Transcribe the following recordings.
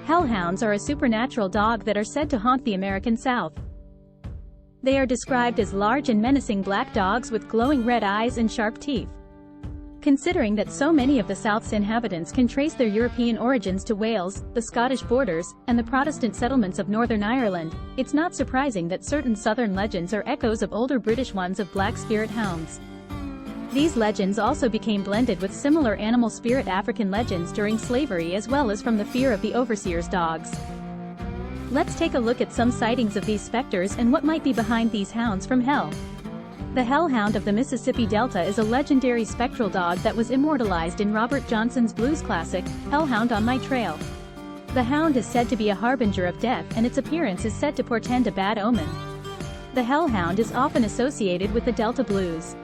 Hellhounds are a supernatural dog that are said to haunt the American South. They are described as large and menacing black dogs with glowing red eyes and sharp teeth. Considering that so many of the South's inhabitants can trace their European origins to Wales, the Scottish borders, and the Protestant settlements of Northern Ireland, it's not surprising that certain southern legends are echoes of older British ones of black spirit hounds. These legends also became blended with similar animal spirit African legends during slavery as well as from the fear of the overseer's dogs. Let's take a look at some sightings of these specters and what might be behind these hounds from hell. The Hellhound of the Mississippi Delta is a legendary spectral dog that was immortalized in Robert Johnson's blues classic, Hellhound on My Trail. The hound is said to be a harbinger of death and its appearance is said to portend a bad omen. The Hellhound is often associated with the Delta blues.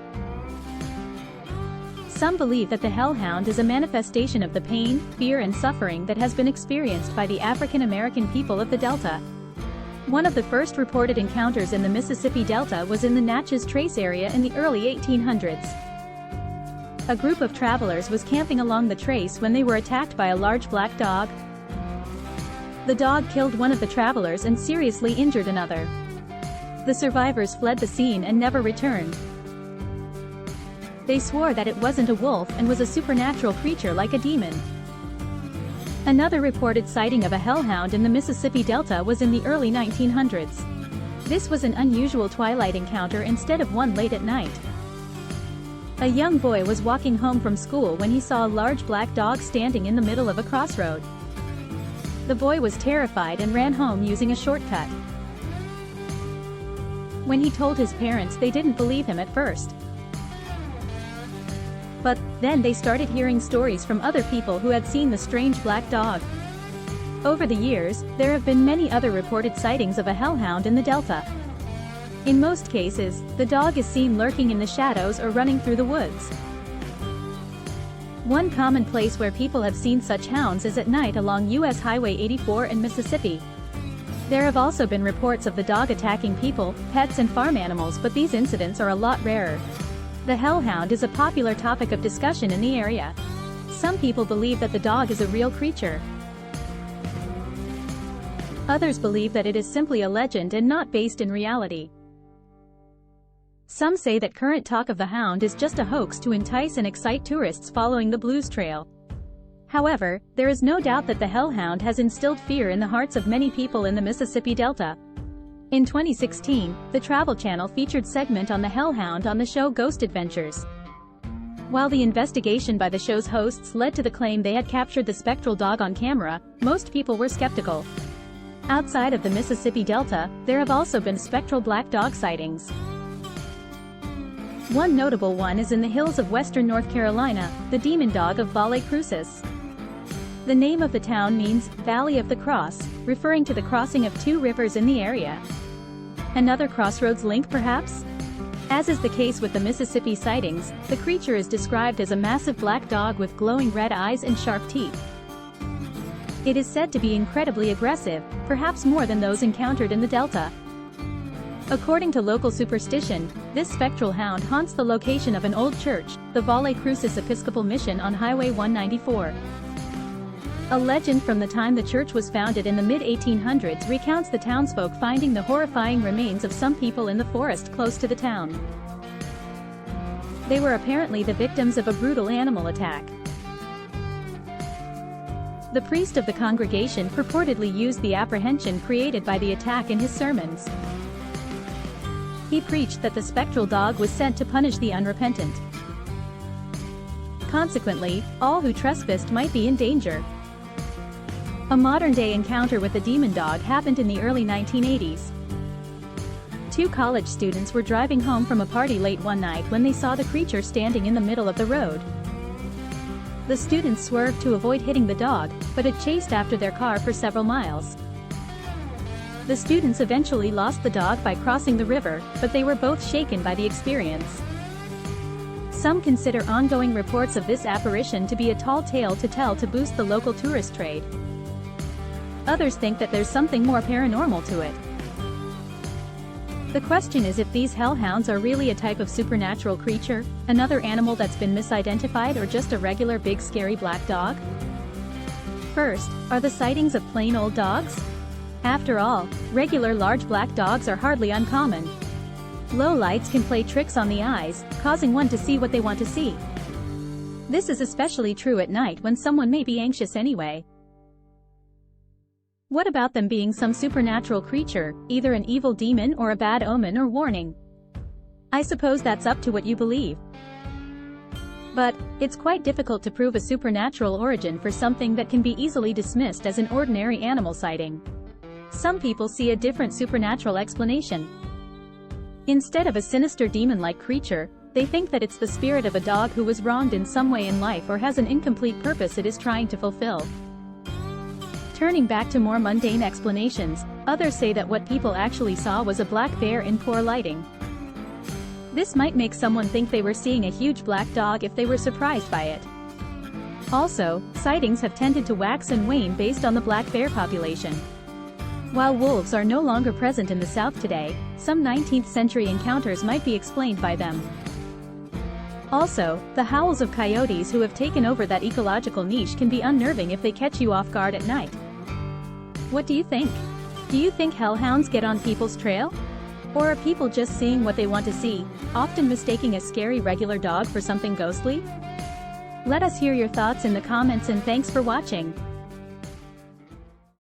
Some believe that the Hellhound is a manifestation of the pain, fear and suffering that has been experienced by the African American people of the Delta. One of the first reported encounters in the Mississippi Delta was in the Natchez Trace area in the early 1800s. A group of travelers was camping along the trace when they were attacked by a large black dog. The dog killed one of the travelers and seriously injured another. The survivors fled the scene and never returned. They swore that it wasn't a wolf and was a supernatural creature like a demon. Another reported sighting of a hellhound in the Mississippi Delta was in the early 1900s. This was an unusual twilight encounter instead of one late at night. A young boy was walking home from school when he saw a large black dog standing in the middle of a crossroad. The boy was terrified and ran home using a shortcut. When he told his parents, they didn't believe him at first. But then they started hearing stories from other people who had seen the strange black dog. Over the years, there have been many other reported sightings of a hellhound in the Delta. In most cases, the dog is seen lurking in the shadows or running through the woods. One common place where people have seen such hounds is at night along US Highway 84 in Mississippi. There have also been reports of the dog attacking people, pets and farm animals, but these incidents are a lot rarer. The hellhound is a popular topic of discussion in the area. Some people believe that the dog is a real creature. Others believe that it is simply a legend and not based in reality. Some say that current talk of the hound is just a hoax to entice and excite tourists following the blues trail. However, there is no doubt that the hellhound has instilled fear in the hearts of many people in the Mississippi Delta. In 2016, the Travel Channel featured segment on the Hellhound on the show Ghost Adventures. While the investigation by the show's hosts led to the claim they had captured the spectral dog on camera, most people were skeptical. Outside of the Mississippi Delta, there have also been spectral black dog sightings. One notable one is in the hills of western North Carolina, the demon dog of Valle Crucis. The name of the town means Valley of the Cross, referring to the crossing of two rivers in the area. Another crossroads link perhaps? As is the case with the Mississippi sightings, the creature is described as a massive black dog with glowing red eyes and sharp teeth. It is said to be incredibly aggressive, perhaps more than those encountered in the Delta. According to local superstition, this spectral hound haunts the location of an old church, the Valle Crucis Episcopal Mission on Highway 194. A legend from the time the church was founded in the mid-1800s recounts the townsfolk finding the horrifying remains of some people in the forest close to the town. They were apparently the victims of a brutal animal attack. The priest of the congregation purportedly used the apprehension created by the attack in his sermons. He preached that the spectral dog was sent to punish the unrepentant. Consequently, all who trespassed might be in danger. A modern-day encounter with the demon dog happened in the early 1980s. Two college students were driving home from a party late one night when they saw the creature standing in the middle of the road. The students swerved to avoid hitting the dog, but it chased after their car for several miles. The students eventually lost the dog by crossing the river, but they were both shaken by the experience. Some consider ongoing reports of this apparition to be a tall tale to tell to boost the local tourist trade. Others think that there's something more paranormal to it. The question is if these hellhounds are really a type of supernatural creature, another animal that's been misidentified, or just a regular big scary black dog? First, are the sightings of plain old dogs? After all, regular large black dogs are hardly uncommon. Low lights can play tricks on the eyes, causing one to see what they want to see. This is especially true at night when someone may be anxious anyway. What about them being some supernatural creature, either an evil demon or a bad omen or warning? I suppose that's up to what you believe. But it's quite difficult to prove a supernatural origin for something that can be easily dismissed as an ordinary animal sighting. Some people see a different supernatural explanation. Instead of a sinister demon-like creature, they think that it's the spirit of a dog who was wronged in some way in life or has an incomplete purpose it is trying to fulfill. Turning back to more mundane explanations, others say that what people actually saw was a black bear in poor lighting. This might make someone think they were seeing a huge black dog if they were surprised by it. Also, sightings have tended to wax and wane based on the black bear population. While wolves are no longer present in the South today, some 19th century encounters might be explained by them. Also, the howls of coyotes who have taken over that ecological niche can be unnerving if they catch you off guard at night. What do you think? Do you think hellhounds get on people's trail? Or are people just seeing what they want to see, often mistaking a scary regular dog for something ghostly? Let us hear your thoughts in the comments, and thanks for watching.